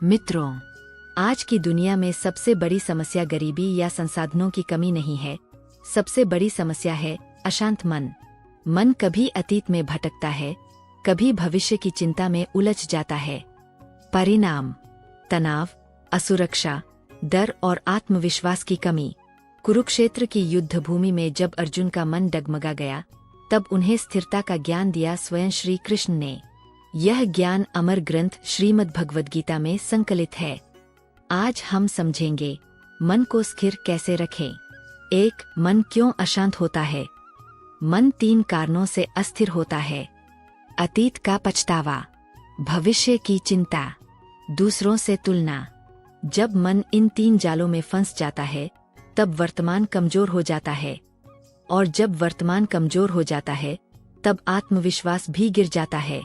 मित्रों, आज की दुनिया में सबसे बड़ी समस्या गरीबी या संसाधनों की कमी नहीं है। सबसे बड़ी समस्या है अशांत मन। मन कभी अतीत में भटकता है, कभी भविष्य की चिंता में उलझ जाता है। परिणाम: तनाव, असुरक्षा, डर और आत्मविश्वास की कमी। कुरुक्षेत्र की युद्ध भूमि में जब अर्जुन का मन डगमगा गया, तब उन्हें स्थिरता का ज्ञान दिया स्वयं श्री कृष्ण ने। यह ज्ञान अमर ग्रंथ श्रीमद् भगवद गीता में संकलित है। आज हम समझेंगे मन को स्थिर कैसे रखें। 1. मन क्यों अशांत होता है? मन 3 कारणों से अस्थिर होता है: अतीत का पछतावा, भविष्य की चिंता, दूसरों से तुलना। जब मन इन 3 जालों में फंस जाता है, तब वर्तमान कमजोर हो जाता है, और जब वर्तमान कमजोर हो जाता है, तब आत्मविश्वास भी गिर जाता है।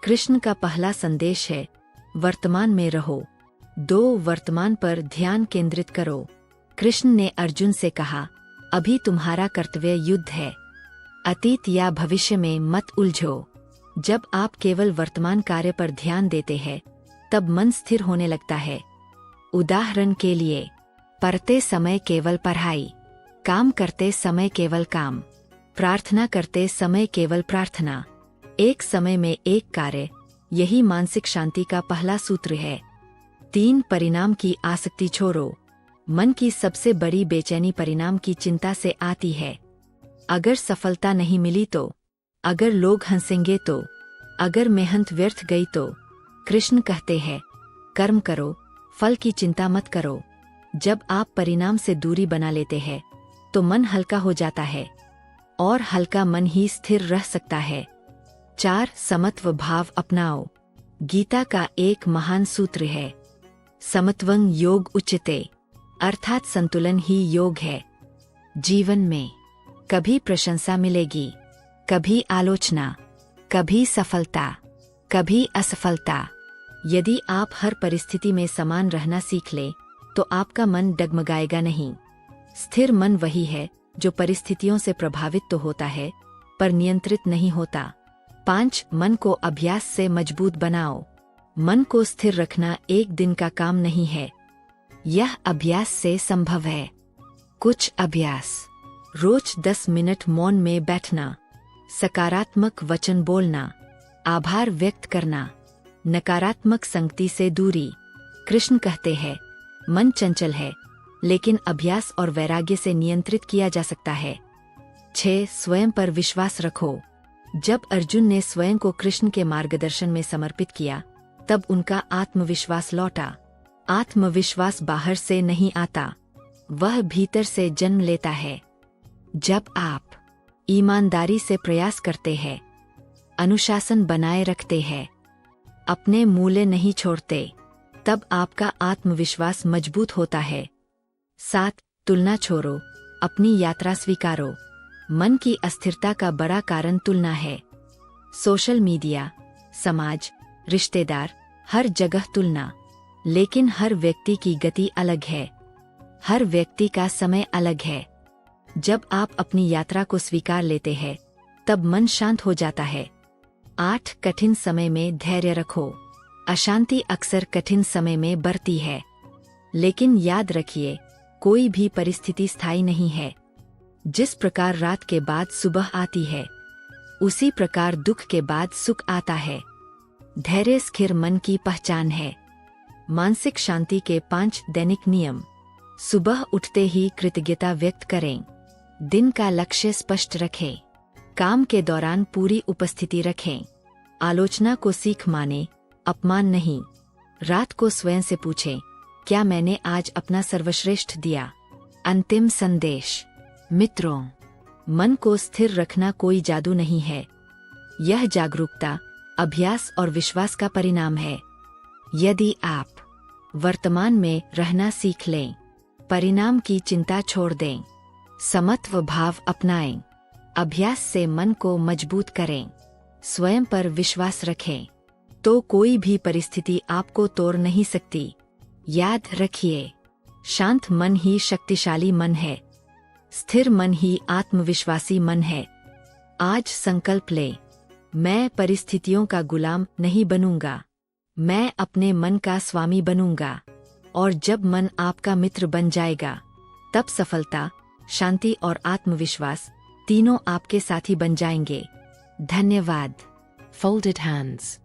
कृष्ण का पहला संदेश है, वर्तमान में रहो। 2. वर्तमान पर ध्यान केंद्रित करो। कृष्ण ने अर्जुन से कहा, अभी तुम्हारा कर्तव्य युद्ध है, अतीत या भविष्य में मत उलझो। जब आप केवल वर्तमान कार्य पर ध्यान देते हैं, तब मन स्थिर होने लगता है। उदाहरण के लिए, पढ़ते समय केवल पढ़ाई, काम करते समय केवल काम, प्रार्थना करते समय केवल प्रार्थना, एक समय में एक कार्य। यही मानसिक शांति का पहला सूत्र है। 3. परिणाम की आसक्ति छोड़ो। मन की सबसे बड़ी बेचैनी परिणाम की चिंता से आती है। अगर सफलता नहीं मिली तो, अगर लोग हंसेंगे तो, अगर मेहनत व्यर्थ गई तो। कृष्ण कहते हैं, कर्म करो, फल की चिंता मत करो। जब आप परिणाम से दूरी बना लेते हैं, तो मन हल्का हो जाता है, और हल्का मन ही स्थिर रह सकता है। 4. समत्व भाव अपनाओ। गीता का एक महान सूत्र है, समत्वं योग उच्यते, अर्थात संतुलन ही योग है। जीवन में कभी प्रशंसा मिलेगी, कभी आलोचना, कभी सफलता, कभी असफलता। यदि आप हर परिस्थिति में समान रहना सीख लें, तो आपका मन डगमगाएगा नहीं। स्थिर मन वही है जो परिस्थितियों से प्रभावित तो होता है, पर नियंत्रित नहीं होता। 5. मन को अभ्यास से मजबूत बनाओ। मन को स्थिर रखना एक दिन का काम नहीं है, यह अभ्यास से संभव है। कुछ अभ्यास: रोज 10 मिनट मौन में बैठना, सकारात्मक वचन बोलना, आभार व्यक्त करना, नकारात्मक संगति से दूरी। कृष्ण कहते हैं, मन चंचल है, लेकिन अभ्यास और वैराग्य से नियंत्रित किया जा सकता है। 6. स्वयं पर विश्वास रखो। जब अर्जुन ने स्वयं को कृष्ण के मार्गदर्शन में समर्पित किया, तब उनका आत्मविश्वास लौटा। आत्मविश्वास बाहर से नहीं आता, वह भीतर से जन्म लेता है। जब आप ईमानदारी से प्रयास करते हैं, अनुशासन बनाए रखते हैं, अपने मूल्य नहीं छोड़ते, तब आपका आत्मविश्वास मजबूत होता है। 7. तुलना छोड़ो, अपनी यात्रा स्वीकारो। मन की अस्थिरता का बड़ा कारण तुलना है। सोशल मीडिया, समाज, रिश्तेदार, हर जगह तुलना। लेकिन हर व्यक्ति की गति अलग है, हर व्यक्ति का समय अलग है। जब आप अपनी यात्रा को स्वीकार लेते हैं, तब मन शांत हो जाता है। 8. कठिन समय में धैर्य रखो। अशांति अक्सर कठिन समय में बढ़ती है, लेकिन याद रखिए, कोई भी परिस्थिति स्थायी नहीं है। जिस प्रकार रात के बाद सुबह आती है, उसी प्रकार दुख के बाद सुख आता है। धैर्य स्थिर मन की पहचान है। मानसिक शांति के 5 दैनिक नियम: सुबह उठते ही कृतज्ञता व्यक्त करें, दिन का लक्ष्य स्पष्ट रखें, काम के दौरान पूरी उपस्थिति रखें, आलोचना को सीख माने, अपमान नहीं। रात को स्वयं से पूछें, क्या मैंने आज अपना सर्वश्रेष्ठ दिया? अंतिम संदेश: मित्रों, मन को स्थिर रखना कोई जादू नहीं है, यह जागरूकता, अभ्यास और विश्वास का परिणाम है। यदि आप वर्तमान में रहना सीख लें, परिणाम की चिंता छोड़ दें, समत्व भाव अपनाएं, अभ्यास से मन को मजबूत करें, स्वयं पर विश्वास रखें, तो कोई भी परिस्थिति आपको तोड़ नहीं सकती। याद रखिए, शांत मन ही शक्तिशाली मन है, स्थिर मन ही आत्मविश्वासी मन है। आज संकल्प लें, मैं परिस्थितियों का गुलाम नहीं बनूंगा, मैं अपने मन का स्वामी बनूंगा। और जब मन आपका मित्र बन जाएगा, तब सफलता, शांति और आत्मविश्वास तीनों आपके साथी बन जाएंगे। धन्यवाद। Folded hands.